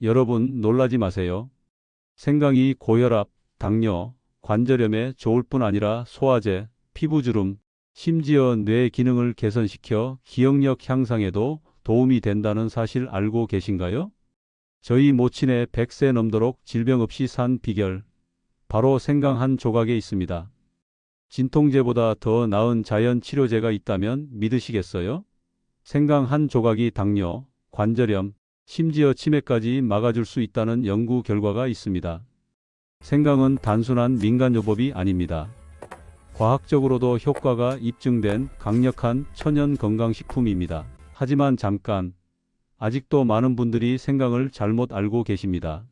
여러분 놀라지 마세요. 생강이 고혈압, 당뇨, 관절염에 좋을 뿐 아니라 소화제, 피부주름, 심지어 뇌 기능을 개선시켜 기억력 향상에도 도움이 된다는 사실 알고 계신가요? 저희 모친의 100세 넘도록 질병 없이 산 비결, 바로 생강 한 조각에 있습니다. 진통제보다 더 나은 자연 치료제가 있다면 믿으시겠어요? 생강 한 조각이 당뇨, 관절염, 심지어 치매까지 막아줄 수 있다는 연구 결과가 있습니다. 생강은 단순한 민간요법이 아닙니다. 과학적으로도 효과가 입증된 강력한 천연 건강식품입니다. 하지만 잠깐, 아직도 많은 분들이 생강을 잘못 알고 계십니다.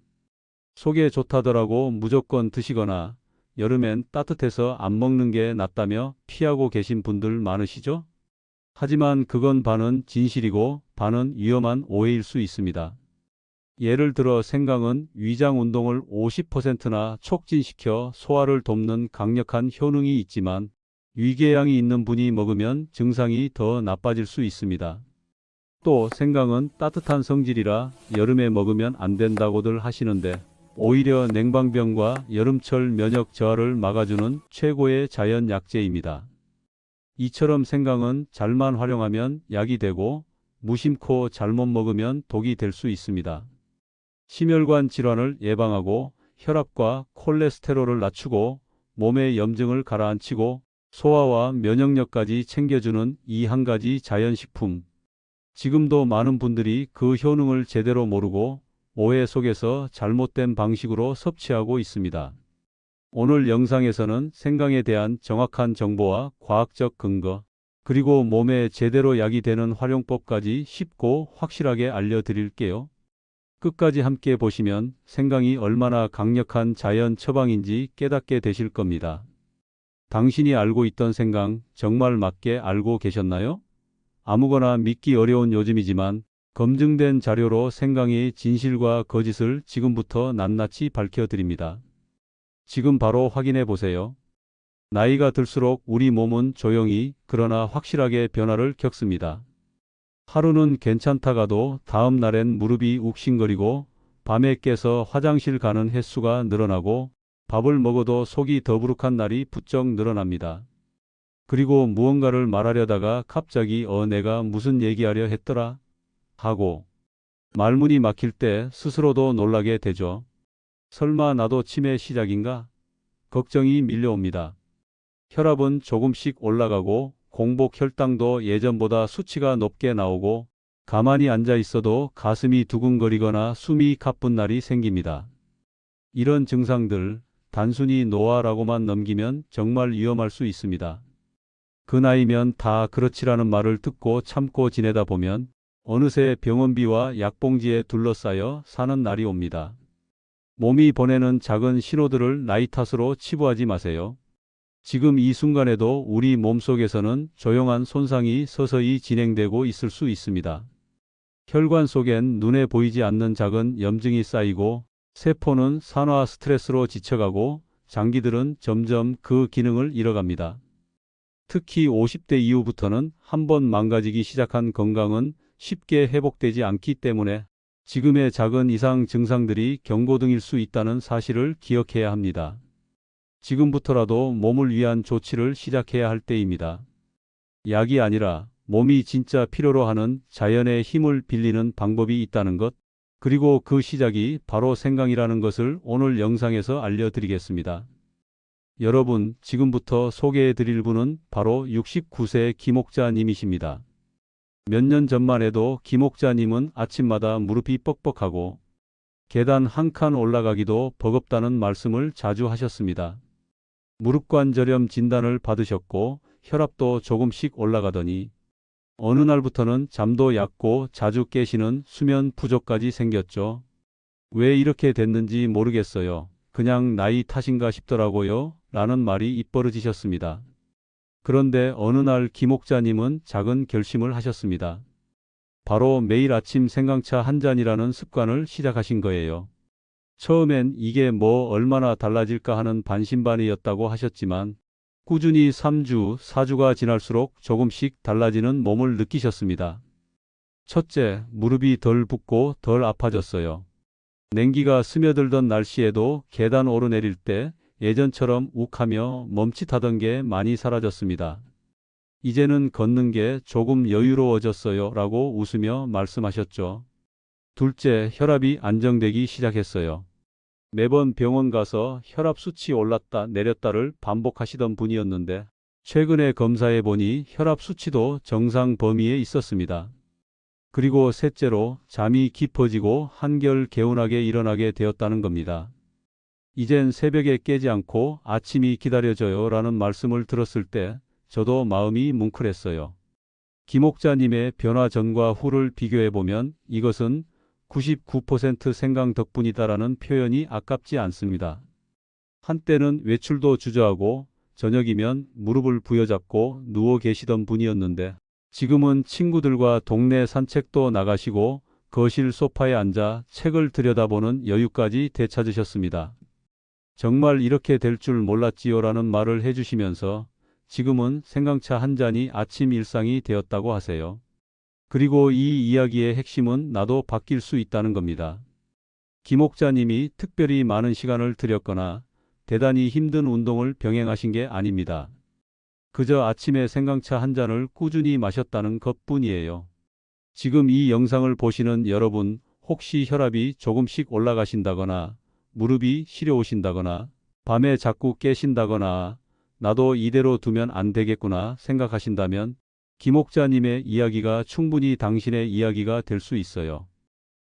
속에 좋다더라고 무조건 드시거나 여름엔 따뜻해서 안 먹는 게 낫다며 피하고 계신 분들 많으시죠? 하지만 그건 반은 진실이고 반은 위험한 오해일 수 있습니다. 예를 들어 생강은 위장 운동을 50%나 촉진시켜 소화를 돕는 강력한 효능이 있지만 위궤양이 있는 분이 먹으면 증상이 더 나빠질 수 있습니다. 또 생강은 따뜻한 성질이라 여름에 먹으면 안 된다고들 하시는데 오히려 냉방병과 여름철 면역 저하를 막아주는 최고의 자연 약재입니다. 이처럼 생강은 잘만 활용하면 약이 되고 무심코 잘못 먹으면 독이 될 수 있습니다. 심혈관 질환을 예방하고 혈압과 콜레스테롤을 낮추고 몸의 염증을 가라앉히고 소화와 면역력까지 챙겨주는 이 한 가지 자연식품. 지금도 많은 분들이 그 효능을 제대로 모르고 오해 속에서 잘못된 방식으로 섭취하고 있습니다. 오늘 영상에서는 생강에 대한 정확한 정보와 과학적 근거, 그리고 몸에 제대로 약이 되는 활용법까지 쉽고 확실하게 알려드릴게요. 끝까지 함께 보시면 생강이 얼마나 강력한 자연 처방인지 깨닫게 되실 겁니다. 당신이 알고 있던 생강 정말 맞게 알고 계셨나요? 아무거나 믿기 어려운 요즘이지만 검증된 자료로 생강의 진실과 거짓을 지금부터 낱낱이 밝혀드립니다. 지금 바로 확인해 보세요. 나이가 들수록 우리 몸은 조용히 그러나 확실하게 변화를 겪습니다. 하루는 괜찮다가도 다음 날엔 무릎이 욱신거리고 밤에 깨서 화장실 가는 횟수가 늘어나고 밥을 먹어도 속이 더부룩한 날이 부쩍 늘어납니다. 그리고 무언가를 말하려다가 갑자기 내가 무슨 얘기하려 했더라 하고 말문이 막힐 때 스스로도 놀라게 되죠. 설마 나도 치매 시작인가? 걱정이 밀려옵니다. 혈압은 조금씩 올라가고 공복 혈당도 예전보다 수치가 높게 나오고 가만히 앉아 있어도 가슴이 두근거리거나 숨이 가쁜 날이 생깁니다. 이런 증상들 단순히 노화라고만 넘기면 정말 위험할 수 있습니다. 그 나이면 다 그렇지라는 말을 듣고 참고 지내다 보면 어느새 병원비와 약봉지에 둘러싸여 사는 날이 옵니다. 몸이 보내는 작은 신호들을 나이 탓으로 치부하지 마세요. 지금 이 순간에도 우리 몸속에서는 조용한 손상이 서서히 진행되고 있을 수 있습니다. 혈관 속엔 눈에 보이지 않는 작은 염증이 쌓이고 세포는 산화 스트레스로 지쳐가고 장기들은 점점 그 기능을 잃어갑니다. 특히 50대 이후부터는 한번 망가지기 시작한 건강은 쉽게 회복되지 않기 때문에 지금의 작은 이상 증상들이 경고등일 수 있다는 사실을 기억해야 합니다. 지금부터라도 몸을 위한 조치를 시작해야 할 때입니다. 약이 아니라 몸이 진짜 필요로 하는 자연의 힘을 빌리는 방법이 있다는 것, 그리고 그 시작이 바로 생강이라는 것을 오늘 영상에서 알려드리겠습니다. 여러분, 지금부터 소개해 드릴 분은 바로 69세 김옥자님이십니다. 몇 년 전만 해도 김옥자님은 아침마다 무릎이 뻑뻑하고 계단 한 칸 올라가기도 버겁다는 말씀을 자주 하셨습니다. 무릎관절염 진단을 받으셨고 혈압도 조금씩 올라가더니 어느 날부터는 잠도 얕고 자주 깨시는 수면 부족까지 생겼죠. 왜 이렇게 됐는지 모르겠어요. 그냥 나이 탓인가 싶더라고요. 라는 말이 입버릇이셨습니다. 그런데 어느 날 김옥자님은 작은 결심을 하셨습니다. 바로 매일 아침 생강차 한 잔이라는 습관을 시작하신 거예요. 처음엔 이게 뭐 얼마나 달라질까 하는 반신반의였다고 하셨지만 꾸준히 3주, 4주가 지날수록 조금씩 달라지는 몸을 느끼셨습니다. 첫째, 무릎이 덜 붓고 덜 아파졌어요. 냉기가 스며들던 날씨에도 계단 오르내릴 때 예전처럼 욱하며 멈칫하던 게 많이 사라졌습니다. 이제는 걷는 게 조금 여유로워졌어요 라고 웃으며 말씀하셨죠. 둘째, 혈압이 안정되기 시작했어요. 매번 병원 가서 혈압 수치 올랐다 내렸다를 반복하시던 분이었는데 최근에 검사해 보니 혈압 수치도 정상 범위에 있었습니다. 그리고 셋째로 잠이 깊어지고 한결 개운하게 일어나게 되었다는 겁니다. 이젠 새벽에 깨지 않고 아침이 기다려져요 라는 말씀을 들었을 때 저도 마음이 뭉클했어요. 김옥자님의 변화 전과 후를 비교해 보면 이것은 99% 생강 덕분이다라는 표현이 아깝지 않습니다. 한때는 외출도 주저하고 저녁이면 무릎을 부여잡고 누워 계시던 분이었는데 지금은 친구들과 동네 산책도 나가시고 거실 소파에 앉아 책을 들여다보는 여유까지 되찾으셨습니다. 정말 이렇게 될 줄 몰랐지요라는 말을 해주시면서 지금은 생강차 한 잔이 아침 일상이 되었다고 하세요. 그리고 이 이야기의 핵심은 나도 바뀔 수 있다는 겁니다. 김옥자님이 특별히 많은 시간을 들였거나 대단히 힘든 운동을 병행하신 게 아닙니다. 그저 아침에 생강차 한 잔을 꾸준히 마셨다는 것뿐이에요. 지금 이 영상을 보시는 여러분, 혹시 혈압이 조금씩 올라가신다거나 무릎이 시려오신다거나 밤에 자꾸 깨신다거나 나도 이대로 두면 안 되겠구나 생각하신다면 김옥자님의 이야기가 충분히 당신의 이야기가 될 수 있어요.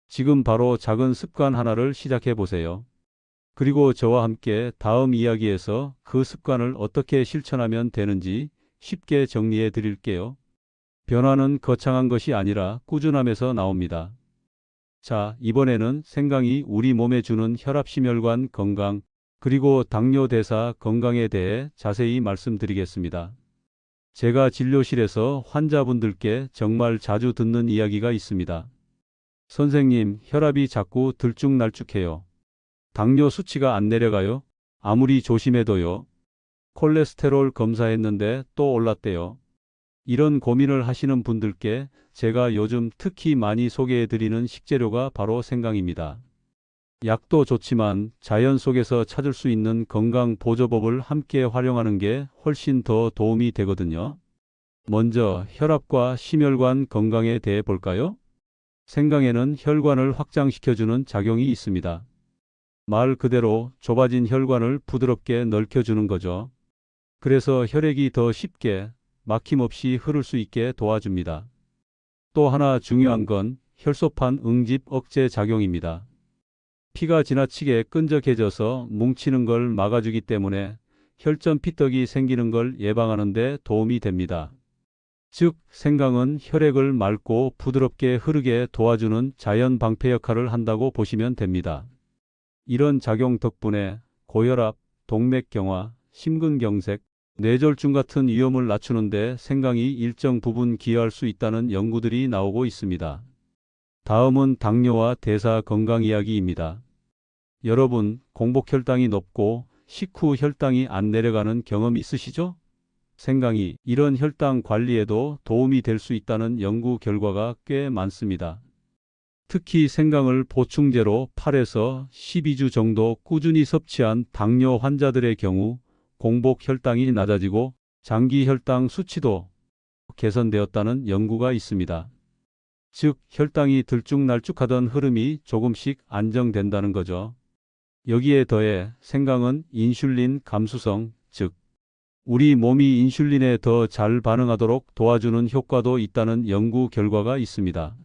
지금 바로 작은 습관 하나를 시작해 보세요. 그리고 저와 함께 다음 이야기에서 그 습관을 어떻게 실천하면 되는지 쉽게 정리해 드릴게요. 변화는 거창한 것이 아니라 꾸준함에서 나옵니다. 자, 이번에는 생강이 우리 몸에 주는 혈압심혈관 건강, 그리고 당뇨 대사 건강에 대해 자세히 말씀드리겠습니다. 제가 진료실에서 환자분들께 정말 자주 듣는 이야기가 있습니다. 선생님, 혈압이 자꾸 들쭉날쭉해요. 당뇨 수치가 안 내려가요? 아무리 조심해도요. 콜레스테롤 검사했는데 또 올랐대요. 이런 고민을 하시는 분들께 제가 요즘 특히 많이 소개해드리는 식재료가 바로 생강입니다. 약도 좋지만 자연 속에서 찾을 수 있는 건강 보조법을 함께 활용하는 게 훨씬 더 도움이 되거든요. 먼저 혈압과 심혈관 건강에 대해 볼까요? 생강에는 혈관을 확장시켜주는 작용이 있습니다. 말 그대로 좁아진 혈관을 부드럽게 넓혀주는 거죠. 그래서 혈액이 더 쉽게 막힘없이 흐를 수 있게 도와줍니다. 또 하나 중요한 건 혈소판 응집 억제 작용입니다. 피가 지나치게 끈적해져서 뭉치는 걸 막아주기 때문에 혈전 피떡이 생기는 걸 예방하는 데 도움이 됩니다. 즉, 생강은 혈액을 맑고 부드럽게 흐르게 도와주는 자연 방패 역할을 한다고 보시면 됩니다. 이런 작용 덕분에 고혈압, 동맥경화, 심근경색, 뇌졸중 같은 위험을 낮추는 데 생강이 일정 부분 기여할 수 있다는 연구들이 나오고 있습니다. 다음은 당뇨와 대사 건강 이야기입니다. 여러분, 공복혈당이 높고 식후 혈당이 안 내려가는 경험 있으시죠? 생강이 이런 혈당 관리에도 도움이 될 수 있다는 연구 결과가 꽤 많습니다. 특히 생강을 보충제로 8에서 12주 정도 꾸준히 섭취한 당뇨 환자들의 경우 공복 혈당이 낮아지고 장기 혈당 수치도 개선되었다는 연구가 있습니다. 즉, 혈당이 들쭉날쭉하던 흐름이 조금씩 안정된다는 거죠. 여기에 더해 생강은 인슐린 감수성, 즉 우리 몸이 인슐린에 더 잘 반응하도록 도와주는 효과도 있다는 연구 결과가 있습니다.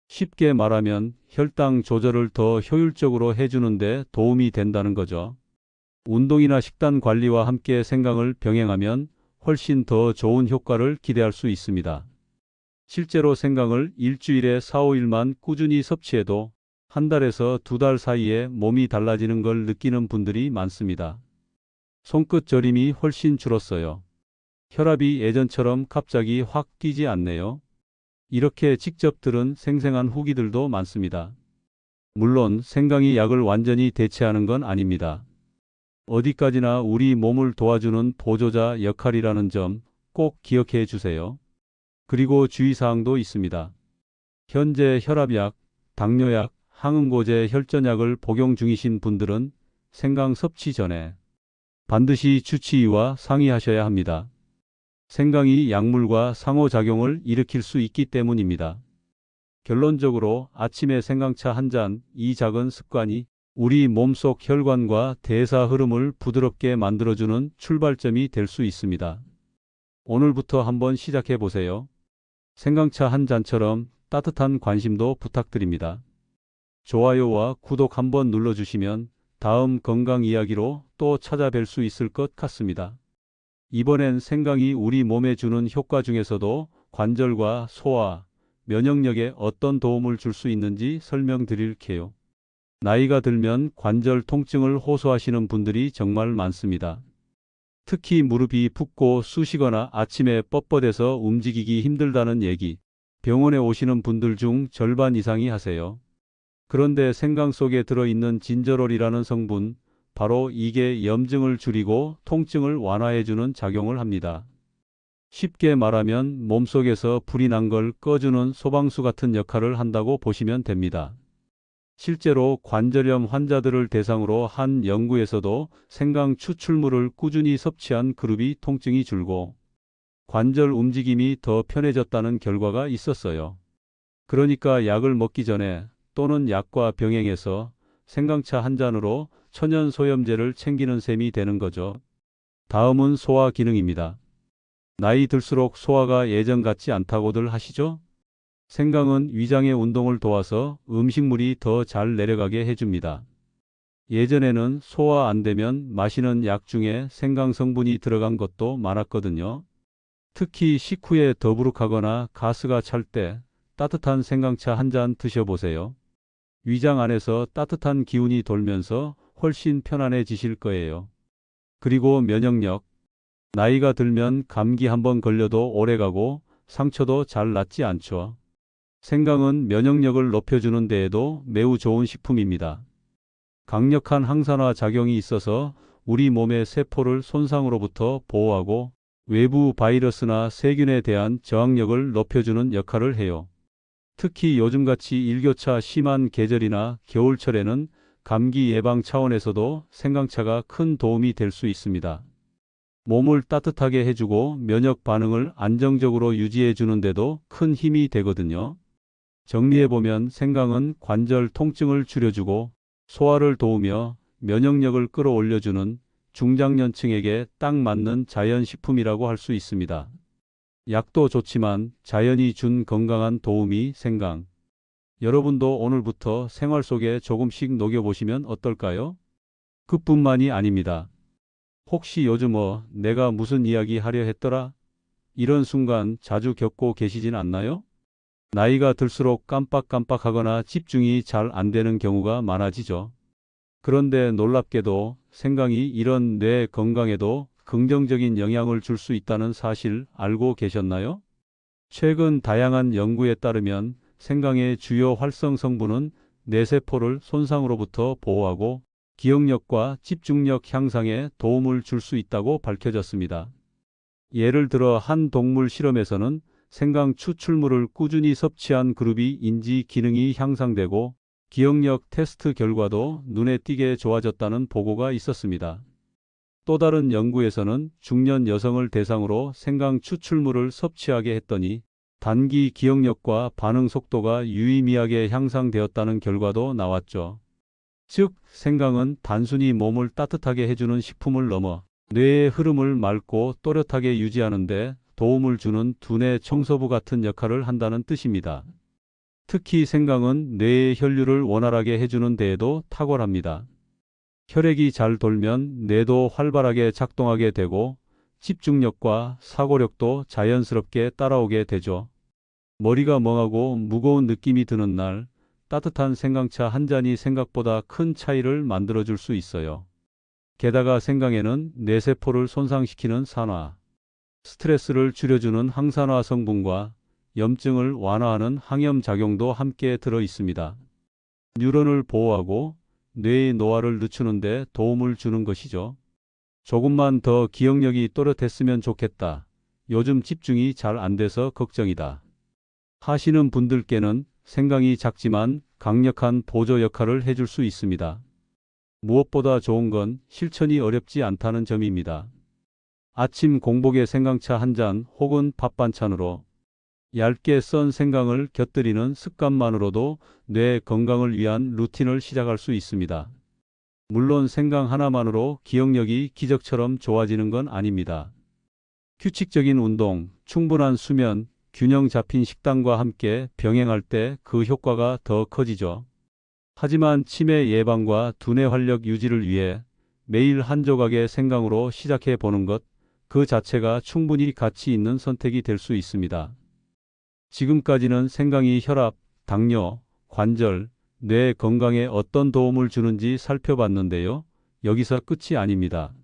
쉽게 말하면 혈당 조절을 더 효율적으로 해주는 데 도움이 된다는 거죠. 운동이나 식단 관리와 함께 생강을 병행하면 훨씬 더 좋은 효과를 기대할 수 있습니다. 실제로 생강을 일주일에 4-5일만 꾸준히 섭취해도 한 달에서 2달 사이에 몸이 달라지는 걸 느끼는 분들이 많습니다. 손끝 저림이 훨씬 줄었어요. 혈압이 예전처럼 갑자기 확 뛰지 않네요. 이렇게 직접 들은 생생한 후기들도 많습니다. 물론 생강이 약을 완전히 대체하는 건 아닙니다. 어디까지나 우리 몸을 도와주는 보조자 역할이라는 점 꼭 기억해 주세요. 그리고 주의사항도 있습니다. 현재 혈압약, 당뇨약, 항응고제 혈전약을 복용 중이신 분들은 생강 섭취 전에 반드시 주치의와 상의하셔야 합니다. 생강이 약물과 상호작용을 일으킬 수 있기 때문입니다. 결론적으로 아침에 생강차 한 잔, 이 작은 습관이 우리 몸속 혈관과 대사 흐름을 부드럽게 만들어주는 출발점이 될 수 있습니다. 오늘부터 한번 시작해 보세요. 생강차 한 잔처럼 따뜻한 관심도 부탁드립니다. 좋아요와 구독 한번 눌러주시면 다음 건강 이야기로 또 찾아뵐 수 있을 것 같습니다. 이번엔 생강이 우리 몸에 주는 효과 중에서도 관절과 소화, 면역력에 어떤 도움을 줄 수 있는지 설명드릴게요. 나이가 들면 관절 통증을 호소하시는 분들이 정말 많습니다. 특히 무릎이 붓고 쑤시거나 아침에 뻣뻣해서 움직이기 힘들다는 얘기, 병원에 오시는 분들 중 절반 이상이 하세요. 그런데 생강 속에 들어있는 진저롤이라는 성분, 바로 이게 염증을 줄이고 통증을 완화해주는 작용을 합니다. 쉽게 말하면 몸속에서 불이 난 걸 꺼주는 소방수 같은 역할을 한다고 보시면 됩니다. 실제로 관절염 환자들을 대상으로 한 연구에서도 생강 추출물을 꾸준히 섭취한 그룹이 통증이 줄고 관절 움직임이 더 편해졌다는 결과가 있었어요. 그러니까 약을 먹기 전에 또는 약과 병행해서 생강차 한 잔으로 천연 소염제를 챙기는 셈이 되는 거죠. 다음은 소화 기능입니다. 나이 들수록 소화가 예전 같지 않다고들 하시죠? 생강은 위장의 운동을 도와서 음식물이 더 잘 내려가게 해줍니다. 예전에는 소화 안 되면 마시는 약 중에 생강 성분이 들어간 것도 많았거든요. 특히 식후에 더부룩하거나 가스가 찰 때 따뜻한 생강차 한 잔 드셔보세요. 위장 안에서 따뜻한 기운이 돌면서 훨씬 편안해지실 거예요. 그리고 면역력. 나이가 들면 감기 한번 걸려도 오래가고 상처도 잘 낫지 않죠. 생강은 면역력을 높여주는 데에도 매우 좋은 식품입니다. 강력한 항산화 작용이 있어서 우리 몸의 세포를 손상으로부터 보호하고 외부 바이러스나 세균에 대한 저항력을 높여주는 역할을 해요. 특히 요즘같이 일교차 심한 계절이나 겨울철에는 감기 예방 차원에서도 생강차가 큰 도움이 될 수 있습니다. 몸을 따뜻하게 해주고 면역 반응을 안정적으로 유지해 주는데도 큰 힘이 되거든요. 정리해보면 생강은 관절 통증을 줄여주고 소화를 도우며 면역력을 끌어올려주는 중장년층에게 딱 맞는 자연식품이라고 할 수 있습니다. 약도 좋지만 자연이 준 건강한 도움이 생강. 여러분도 오늘부터 생활 속에 조금씩 녹여보시면 어떨까요? 그뿐만이 아닙니다. 혹시 요즘 내가 무슨 이야기 하려 했더라? 이런 순간 자주 겪고 계시진 않나요? 나이가 들수록 깜빡깜빡하거나 집중이 잘 안 되는 경우가 많아지죠. 그런데 놀랍게도 생강이 이런 뇌 건강에도 긍정적인 영향을 줄 수 있다는 사실 알고 계셨나요? 최근 다양한 연구에 따르면 생강의 주요 활성 성분은 뇌세포를 손상으로부터 보호하고 기억력과 집중력 향상에 도움을 줄 수 있다고 밝혀졌습니다. 예를 들어 한 동물 실험에서는 생강 추출물을 꾸준히 섭취한 그룹이 인지 기능이 향상되고 기억력 테스트 결과도 눈에 띄게 좋아졌다는 보고가 있었습니다. 또 다른 연구에서는 중년 여성을 대상으로 생강 추출물을 섭취하게 했더니 단기 기억력과 반응 속도가 유의미하게 향상되었다는 결과도 나왔죠. 즉, 생강은 단순히 몸을 따뜻하게 해주는 식품을 넘어 뇌의 흐름을 맑고 또렷하게 유지하는 데 도움을 주는 두뇌 청소부 같은 역할을 한다는 뜻입니다. 특히 생강은 뇌의 혈류를 원활하게 해주는 데에도 탁월합니다. 혈액이 잘 돌면 뇌도 활발하게 작동하게 되고 집중력과 사고력도 자연스럽게 따라오게 되죠. 머리가 멍하고 무거운 느낌이 드는 날, 따뜻한 생강차 한 잔이 생각보다 큰 차이를 만들어줄 수 있어요. 게다가 생강에는 뇌세포를 손상시키는 산화, 스트레스를 줄여주는 항산화 성분과 염증을 완화하는 항염 작용도 함께 들어 있습니다. 뉴런을 보호하고 뇌의 노화를 늦추는 데 도움을 주는 것이죠. 조금만 더 기억력이 또렷했으면 좋겠다. 요즘 집중이 잘 안 돼서 걱정이다. 하시는 분들께는 생강이 작지만 강력한 보조 역할을 해줄 수 있습니다. 무엇보다 좋은 건 실천이 어렵지 않다는 점입니다. 아침 공복에 생강차 한 잔 혹은 밥 반찬으로 얇게 썬 생강을 곁들이는 습관만으로도 뇌 건강을 위한 루틴을 시작할 수 있습니다. 물론 생강 하나만으로 기억력이 기적처럼 좋아지는 건 아닙니다. 규칙적인 운동, 충분한 수면, 균형 잡힌 식단과 함께 병행할 때 그 효과가 더 커지죠. 하지만 치매 예방과 두뇌 활력 유지를 위해 매일 한 조각의 생강으로 시작해 보는 것, 그 자체가 충분히 가치 있는 선택이 될 수 있습니다. 지금까지는 생강이 혈압, 당뇨, 관절, 뇌 건강에 어떤 도움을 주는지 살펴봤는데요. 여기서 끝이 아닙니다.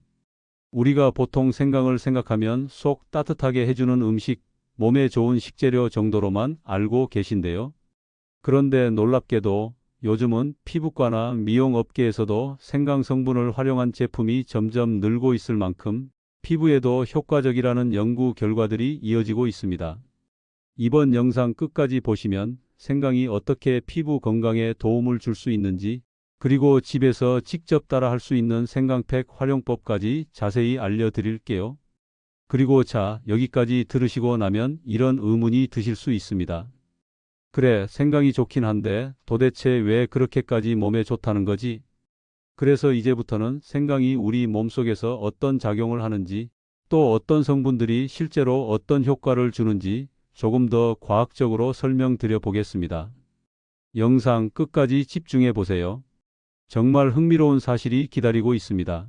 우리가 보통 생강을 생각하면 속 따뜻하게 해주는 음식, 몸에 좋은 식재료 정도로만 알고 계신데요. 그런데 놀랍게도 요즘은 피부과나 미용업계에서도 생강 성분을 활용한 제품이 점점 늘고 있을 만큼 피부에도 효과적이라는 연구 결과들이 이어지고 있습니다. 이번 영상 끝까지 보시면 생강이 어떻게 피부 건강에 도움을 줄 수 있는지, 그리고 집에서 직접 따라 할 수 있는 생강팩 활용법까지 자세히 알려드릴게요. 그리고 자, 여기까지 들으시고 나면 이런 의문이 드실 수 있습니다. 그래, 생강이 좋긴 한데 도대체 왜 그렇게까지 몸에 좋다는 거지? 그래서 이제부터는 생강이 우리 몸속에서 어떤 작용을 하는지, 또 어떤 성분들이 실제로 어떤 효과를 주는지 조금 더 과학적으로 설명드려 보겠습니다. 영상 끝까지 집중해 보세요. 정말 흥미로운 사실이 기다리고 있습니다.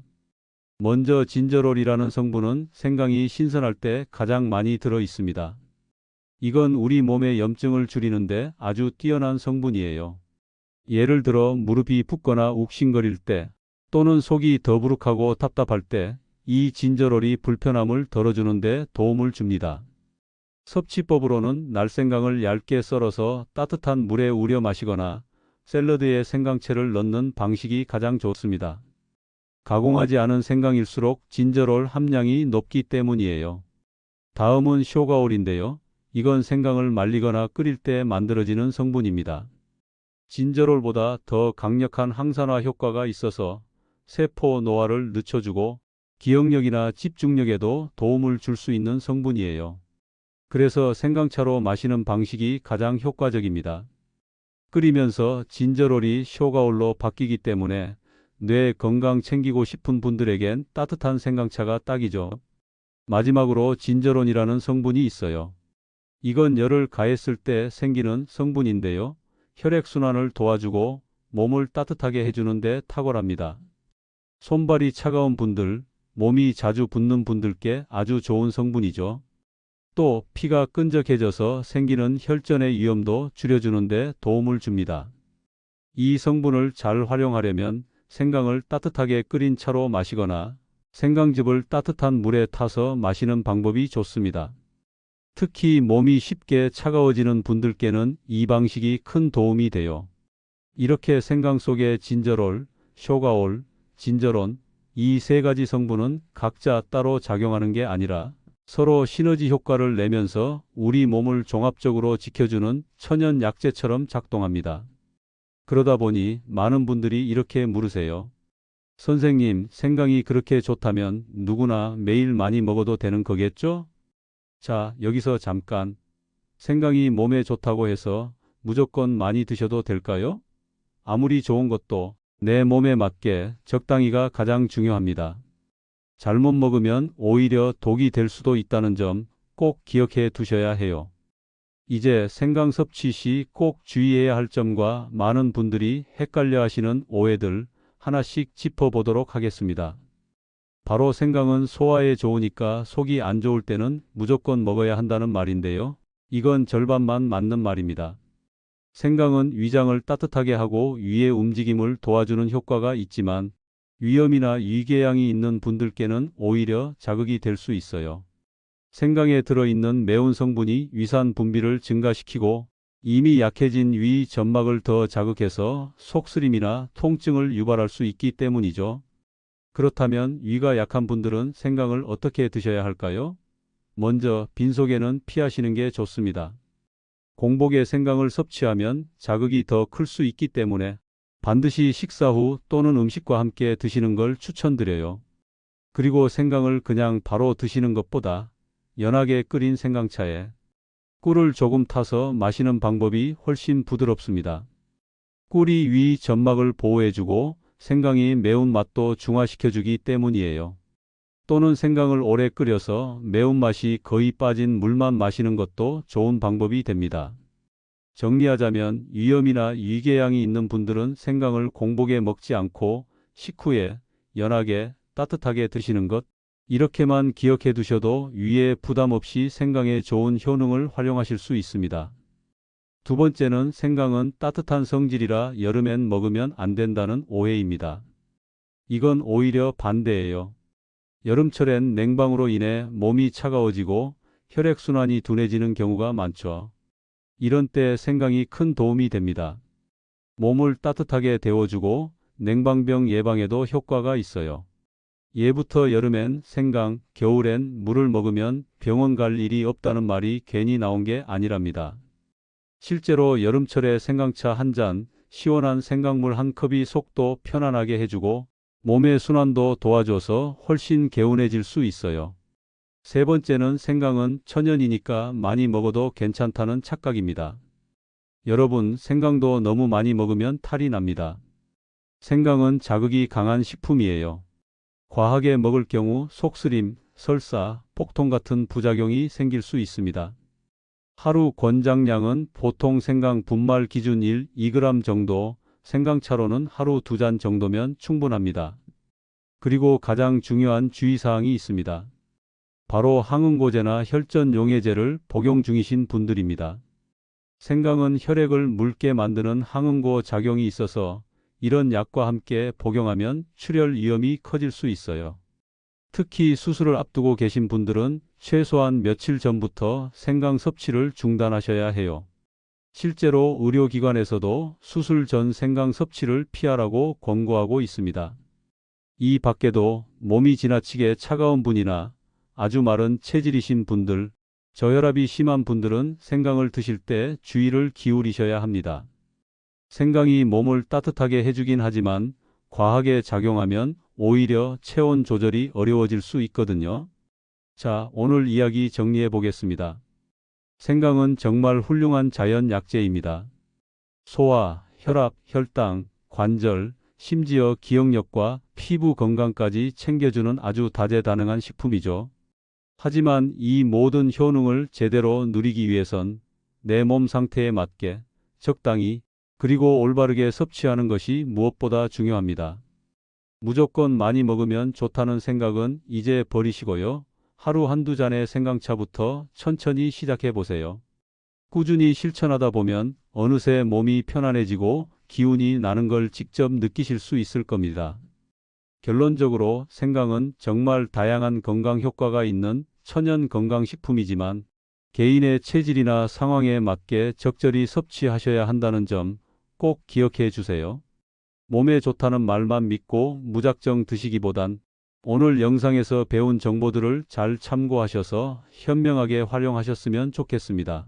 먼저 진저롤이라는 성분은 생강이 신선할 때 가장 많이 들어 있습니다. 이건 우리 몸의 염증을 줄이는데 아주 뛰어난 성분이에요. 예를 들어 무릎이 붓거나 욱신거릴 때, 또는 속이 더부룩하고 답답할 때 이 진저롤이 불편함을 덜어주는 데 도움을 줍니다. 섭취법으로는 날생강을 얇게 썰어서 따뜻한 물에 우려 마시거나 샐러드에 생강채를 넣는 방식이 가장 좋습니다. 가공하지 않은 생강일수록 진저롤 함량이 높기 때문이에요. 다음은 쇼가올인데요. 이건 생강을 말리거나 끓일 때 만들어지는 성분입니다. 진저롤보다 더 강력한 항산화 효과가 있어서 세포 노화를 늦춰주고 기억력이나 집중력에도 도움을 줄 수 있는 성분이에요. 그래서 생강차로 마시는 방식이 가장 효과적입니다. 끓이면서 진저롤이 쇼가올로 바뀌기 때문에 뇌 건강 챙기고 싶은 분들에겐 따뜻한 생강차가 딱이죠. 마지막으로 진저론이라는 성분이 있어요. 이건 열을 가했을 때 생기는 성분인데요. 혈액순환을 도와주고 몸을 따뜻하게 해주는 데 탁월합니다. 손발이 차가운 분들, 몸이 자주 붓는 분들께 아주 좋은 성분이죠. 또 피가 끈적해져서 생기는 혈전의 위험도 줄여주는 데 도움을 줍니다. 이 성분을 잘 활용하려면 생강을 따뜻하게 끓인 차로 마시거나 생강즙을 따뜻한 물에 타서 마시는 방법이 좋습니다. 특히 몸이 쉽게 차가워지는 분들께는 이 방식이 큰 도움이 돼요. 이렇게 생강 속의 진저롤, 쇼가올, 진저론, 이 세 가지 성분은 각자 따로 작용하는 게 아니라 서로 시너지 효과를 내면서 우리 몸을 종합적으로 지켜주는 천연 약재처럼 작동합니다. 그러다 보니 많은 분들이 이렇게 물으세요. 선생님, 생강이 그렇게 좋다면 누구나 매일 많이 먹어도 되는 거겠죠? 자, 여기서 잠깐. 생강이 몸에 좋다고 해서 무조건 많이 드셔도 될까요? 아무리 좋은 것도 내 몸에 맞게 적당히가 가장 중요합니다. 잘못 먹으면 오히려 독이 될 수도 있다는 점 꼭 기억해 두셔야 해요. 이제 생강 섭취 시 꼭 주의해야 할 점과 많은 분들이 헷갈려 하시는 오해들 하나씩 짚어보도록 하겠습니다. 바로 생강은 소화에 좋으니까 속이 안 좋을 때는 무조건 먹어야 한다는 말인데요. 이건 절반만 맞는 말입니다. 생강은 위장을 따뜻하게 하고 위의 움직임을 도와주는 효과가 있지만 위염이나 위궤양이 있는 분들께는 오히려 자극이 될 수 있어요. 생강에 들어있는 매운 성분이 위산 분비를 증가시키고 이미 약해진 위 점막을 더 자극해서 속쓰림이나 통증을 유발할 수 있기 때문이죠. 그렇다면 위가 약한 분들은 생강을 어떻게 드셔야 할까요? 먼저 빈속에는 피하시는 게 좋습니다. 공복에 생강을 섭취하면 자극이 더 클 수 있기 때문에 반드시 식사 후 또는 음식과 함께 드시는 걸 추천드려요. 그리고 생강을 그냥 바로 드시는 것보다 연하게 끓인 생강차에 꿀을 조금 타서 마시는 방법이 훨씬 부드럽습니다. 꿀이 위 점막을 보호해주고 생강이 매운맛도 중화시켜주기 때문이에요. 또는 생강을 오래 끓여서 매운맛이 거의 빠진 물만 마시는 것도 좋은 방법이 됩니다. 정리하자면 위염이나 위궤양이 있는 분들은 생강을 공복에 먹지 않고 식후에 연하게 따뜻하게 드시는 것, 이렇게만 기억해 두셔도 위에 부담 없이 생강의 좋은 효능을 활용하실 수 있습니다. 두 번째는 생강은 따뜻한 성질이라 여름엔 먹으면 안 된다는 오해입니다. 이건 오히려 반대예요. 여름철엔 냉방으로 인해 몸이 차가워지고 혈액순환이 둔해지는 경우가 많죠. 이런 때 생강이 큰 도움이 됩니다. 몸을 따뜻하게 데워주고 냉방병 예방에도 효과가 있어요. 예부터 여름엔 생강, 겨울엔 물을 먹으면 병원 갈 일이 없다는 말이 괜히 나온 게 아니랍니다. 실제로 여름철에 생강차 한 잔, 시원한 생강물 한 컵이 속도 편안하게 해주고 몸의 순환도 도와줘서 훨씬 개운해질 수 있어요. 세 번째는 생강은 천연이니까 많이 먹어도 괜찮다는 착각입니다. 여러분, 생강도 너무 많이 먹으면 탈이 납니다. 생강은 자극이 강한 식품이에요. 과하게 먹을 경우 속쓰림, 설사, 폭통 같은 부작용이 생길 수 있습니다. 하루 권장량은 보통 생강 분말 기준 1, 2g 정도, 생강차로는 하루 2잔 정도면 충분합니다. 그리고 가장 중요한 주의사항이 있습니다. 바로 항응고제나 혈전용해제를 복용 중이신 분들입니다. 생강은 혈액을 묽게 만드는 항응고 작용이 있어서 이런 약과 함께 복용하면 출혈 위험이 커질 수 있어요. 특히 수술을 앞두고 계신 분들은 최소한 며칠 전부터 생강 섭취를 중단하셔야 해요. 실제로 의료기관에서도 수술 전 생강 섭취를 피하라고 권고하고 있습니다. 이 밖에도 몸이 지나치게 차가운 분이나 아주 마른 체질이신 분들, 저혈압이 심한 분들은 생강을 드실 때 주의를 기울이셔야 합니다. 생강이 몸을 따뜻하게 해주긴 하지만 과하게 작용하면 오히려 체온 조절이 어려워질 수 있거든요. 자, 오늘 이야기 정리해 보겠습니다. 생강은 정말 훌륭한 자연 약재입니다. 소화, 혈압, 혈당, 관절, 심지어 기억력과 피부 건강까지 챙겨주는 아주 다재다능한 식품이죠. 하지만 이 모든 효능을 제대로 누리기 위해선 내 몸 상태에 맞게 적당히 그리고 올바르게 섭취하는 것이 무엇보다 중요합니다. 무조건 많이 먹으면 좋다는 생각은 이제 버리시고요. 하루 한두 잔의 생강차부터 천천히 시작해 보세요. 꾸준히 실천하다 보면 어느새 몸이 편안해지고 기운이 나는 걸 직접 느끼실 수 있을 겁니다. 결론적으로 생강은 정말 다양한 건강 효과가 있는 천연 건강식품이지만 개인의 체질이나 상황에 맞게 적절히 섭취하셔야 한다는 점 꼭 기억해 주세요. 몸에 좋다는 말만 믿고 무작정 드시기보단 오늘 영상에서 배운 정보들을 잘 참고하셔서 현명하게 활용하셨으면 좋겠습니다.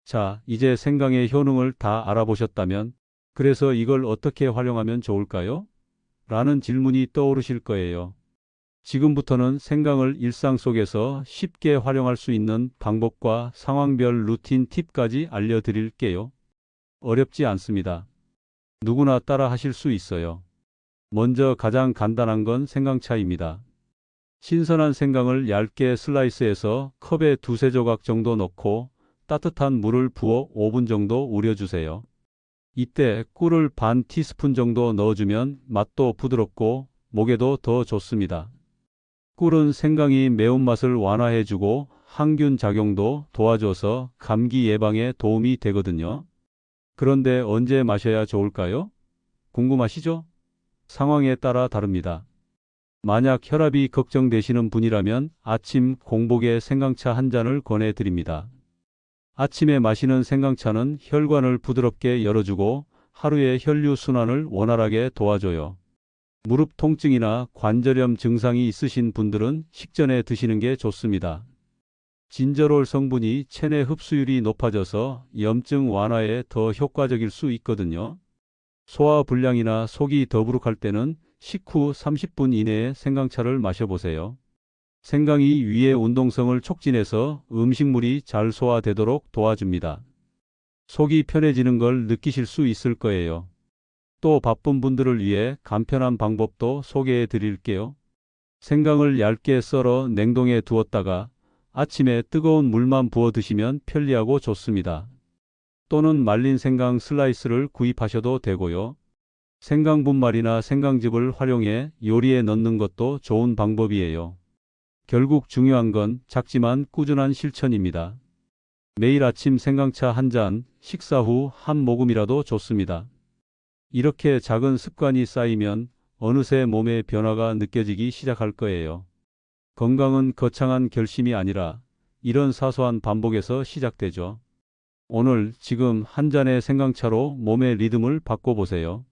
자, 이제 생강의 효능을 다 알아보셨다면 그래서 이걸 어떻게 활용하면 좋을까요? 라는 질문이 떠오르실 거예요. 지금부터는 생강을 일상 속에서 쉽게 활용할 수 있는 방법과 상황별 루틴 팁까지 알려드릴게요. 어렵지 않습니다. 누구나 따라 하실 수 있어요. 먼저 가장 간단한 건 생강차입니다. 신선한 생강을 얇게 슬라이스해서 컵에 두세 조각 정도 넣고 따뜻한 물을 부어 5분 정도 우려주세요. 이때 꿀을 반 티스푼 정도 넣어주면 맛도 부드럽고 목에도 더 좋습니다. 꿀은 생강이 매운맛을 완화해주고 항균 작용도 도와줘서 감기 예방에 도움이 되거든요. 그런데 언제 마셔야 좋을까요? 궁금하시죠? 상황에 따라 다릅니다. 만약 혈압이 걱정되시는 분이라면 아침 공복에 생강차 한 잔을 권해드립니다. 아침에 마시는 생강차는 혈관을 부드럽게 열어주고 하루의 혈류 순환을 원활하게 도와줘요. 무릎 통증이나 관절염 증상이 있으신 분들은 식전에 드시는 게 좋습니다. 진저롤 성분이 체내 흡수율이 높아져서 염증 완화에 더 효과적일 수 있거든요. 소화 불량이나 속이 더부룩할 때는 식후 30분 이내에 생강차를 마셔보세요. 생강이 위의 운동성을 촉진해서 음식물이 잘 소화되도록 도와줍니다. 속이 편해지는 걸 느끼실 수 있을 거예요. 또 바쁜 분들을 위해 간편한 방법도 소개해 드릴게요. 생강을 얇게 썰어 냉동에 두었다가 아침에 뜨거운 물만 부어 드시면 편리하고 좋습니다. 또는 말린 생강 슬라이스를 구입하셔도 되고요. 생강 분말이나 생강즙을 활용해 요리에 넣는 것도 좋은 방법이에요. 결국 중요한 건 작지만 꾸준한 실천입니다. 매일 아침 생강차 한 잔, 식사 후 한 모금이라도 좋습니다. 이렇게 작은 습관이 쌓이면 어느새 몸의 변화가 느껴지기 시작할 거예요. 건강은 거창한 결심이 아니라 이런 사소한 반복에서 시작되죠. 오늘 지금 한 잔의 생강차로 몸의 리듬을 바꿔보세요.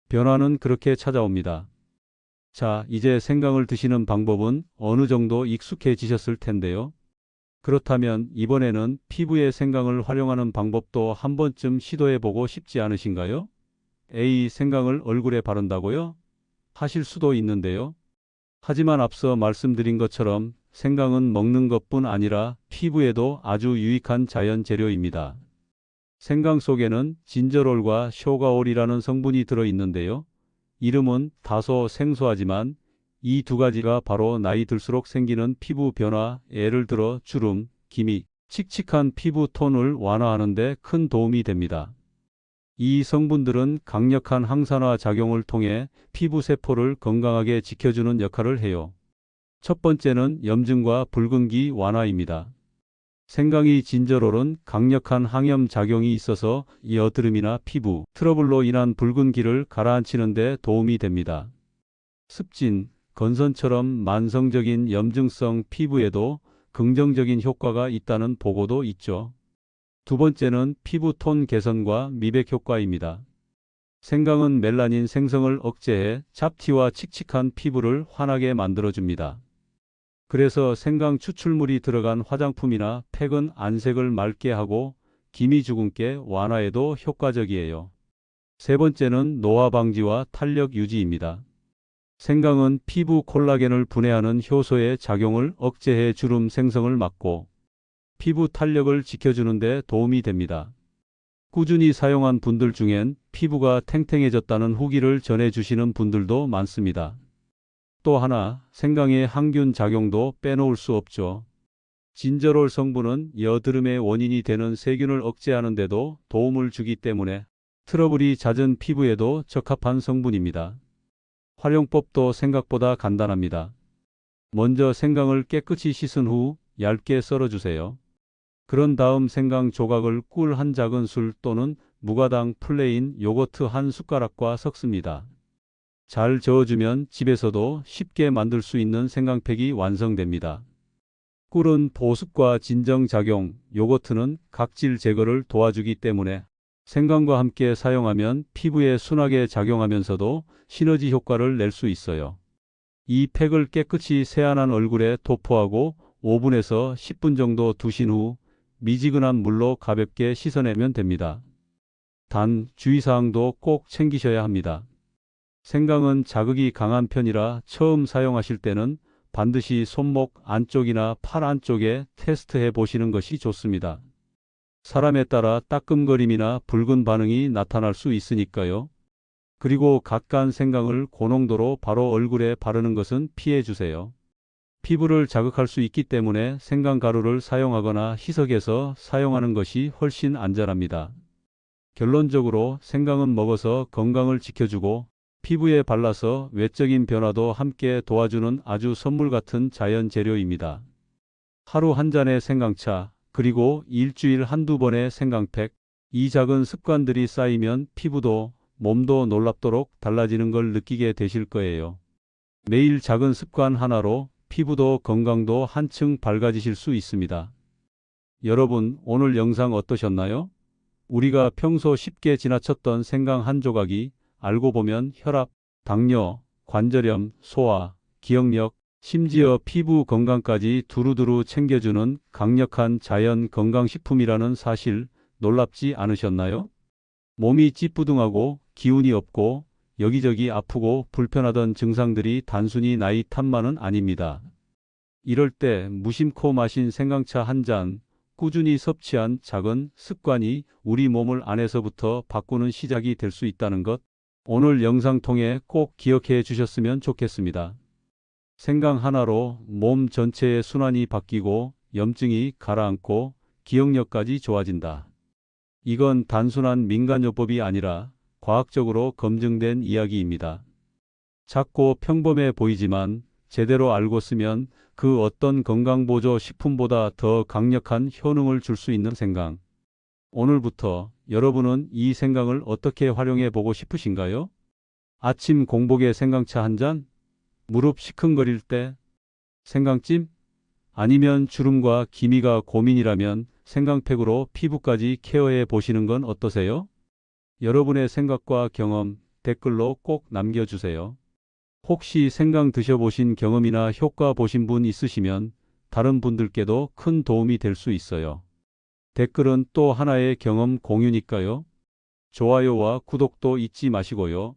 변화는 그렇게 찾아옵니다. 자, 이제 생강을 드시는 방법은 어느 정도 익숙해지셨을 텐데요. 그렇다면 이번에는 피부에 생강을 활용하는 방법도 한 번쯤 시도해보고 싶지 않으신가요? 에이, 생강을 얼굴에 바른다고요? 하실 수도 있는데요. 하지만 앞서 말씀드린 것처럼 생강은 먹는 것뿐 아니라 피부에도 아주 유익한 자연 재료입니다. 생강 속에는 진저롤과 쇼가올이라는 성분이 들어있는데요. 이름은 다소 생소하지만 이 두 가지가 바로 나이 들수록 생기는 피부 변화, 예를 들어 주름, 기미, 칙칙한 피부 톤을 완화하는 데 큰 도움이 됩니다. 이 성분들은 강력한 항산화 작용을 통해 피부 세포를 건강하게 지켜주는 역할을 해요. 첫 번째는 염증과 붉은기 완화입니다. 생강이 진저롤은 강력한 항염 작용이 있어서 여드름이나 피부 트러블로 인한 붉은기를 가라앉히는 데 도움이 됩니다. 습진, 건선처럼 만성적인 염증성 피부에도 긍정적인 효과가 있다는 보고도 있죠. 두 번째는 피부 톤 개선과 미백 효과입니다. 생강은 멜라닌 생성을 억제해 잡티와 칙칙한 피부를 환하게 만들어줍니다. 그래서 생강 추출물이 들어간 화장품이나 팩은 안색을 맑게 하고 기미 주근깨 완화에도 효과적이에요. 세 번째는 노화 방지와 탄력 유지입니다. 생강은 피부 콜라겐을 분해하는 효소의 작용을 억제해 주름 생성을 막고 피부 탄력을 지켜주는 데 도움이 됩니다. 꾸준히 사용한 분들 중엔 피부가 탱탱해졌다는 후기를 전해주시는 분들도 많습니다. 또 하나, 생강의 항균 작용도 빼놓을 수 없죠. 진저롤 성분은 여드름의 원인이 되는 세균을 억제하는 데도 도움을 주기 때문에 트러블이 잦은 피부에도 적합한 성분입니다. 활용법도 생각보다 간단합니다. 먼저 생강을 깨끗이 씻은 후 얇게 썰어주세요. 그런 다음 생강 조각을 꿀 한 작은술 또는 무가당 플레인 요거트 한 숟가락과 섞습니다. 잘 저어주면 집에서도 쉽게 만들 수 있는 생강팩이 완성됩니다. 꿀은 보습과 진정작용, 요거트는 각질 제거를 도와주기 때문에 생강과 함께 사용하면 피부에 순하게 작용하면서도 시너지 효과를 낼 수 있어요. 이 팩을 깨끗이 세안한 얼굴에 도포하고 5분에서 10분 정도 두신 후 미지근한 물로 가볍게 씻어내면 됩니다. 단, 주의사항도 꼭 챙기셔야 합니다. 생강은 자극이 강한 편이라 처음 사용하실 때는 반드시 손목 안쪽이나 팔 안쪽에 테스트해 보시는 것이 좋습니다. 사람에 따라 따끔거림이나 붉은 반응이 나타날 수 있으니까요. 그리고 각간 생강을 고농도로 바로 얼굴에 바르는 것은 피해 주세요. 피부를 자극할 수 있기 때문에 생강 가루를 사용하거나 희석해서 사용하는 것이 훨씬 안전합니다. 결론적으로 생강은 먹어서 건강을 지켜주고 피부에 발라서 외적인 변화도 함께 도와주는 아주 선물 같은 자연 재료입니다. 하루 한 잔의 생강차, 그리고 일주일 한두 번의 생강팩, 이 작은 습관들이 쌓이면 피부도 몸도 놀랍도록 달라지는 걸 느끼게 되실 거예요. 매일 작은 습관 하나로 피부도 건강도 한층 밝아지실 수 있습니다. 여러분, 오늘 영상 어떠셨나요? 우리가 평소 쉽게 지나쳤던 생강 한 조각이 알고 보면 혈압, 당뇨, 관절염, 소화, 기억력, 심지어 피부 건강까지 두루두루 챙겨주는 강력한 자연 건강식품이라는 사실 놀랍지 않으셨나요? 몸이 찌뿌둥하고 기운이 없고 여기저기 아프고 불편하던 증상들이 단순히 나이 탓만은 아닙니다. 이럴 때 무심코 마신 생강차 한 잔, 꾸준히 섭취한 작은 습관이 우리 몸을 안에서부터 바꾸는 시작이 될 수 있다는 것, 오늘 영상 통해 꼭 기억해 주셨으면 좋겠습니다. 생강 하나로 몸 전체의 순환이 바뀌고 염증이 가라앉고 기억력까지 좋아진다. 이건 단순한 민간요법이 아니라 과학적으로 검증된 이야기입니다. 작고 평범해 보이지만 제대로 알고 쓰면 그 어떤 건강보조 식품보다 더 강력한 효능을 줄 수 있는 생강. 오늘부터 여러분은 이 생강을 어떻게 활용해 보고 싶으신가요? 아침 공복에 생강차 한 잔? 무릎 시큰거릴 때? 생강찜? 아니면 주름과 기미가 고민이라면 생강팩으로 피부까지 케어해 보시는 건 어떠세요? 여러분의 생각과 경험 댓글로 꼭 남겨주세요. 혹시 생강 드셔보신 경험이나 효과 보신 분 있으시면 다른 분들께도 큰 도움이 될 수 있어요. 댓글은 또 하나의 경험 공유니까요. 좋아요와 구독도 잊지 마시고요.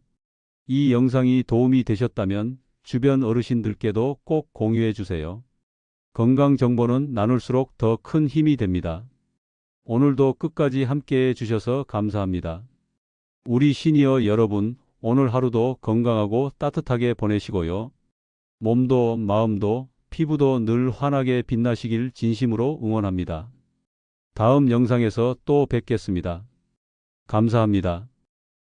이 영상이 도움이 되셨다면 주변 어르신들께도 꼭 공유해 주세요. 건강 정보는 나눌수록 더 큰 힘이 됩니다. 오늘도 끝까지 함께해 주셔서 감사합니다. 우리 시니어 여러분, 오늘 하루도 건강하고 따뜻하게 보내시고요. 몸도 마음도 피부도 늘 환하게 빛나시길 진심으로 응원합니다. 다음 영상에서 또 뵙겠습니다. 감사합니다.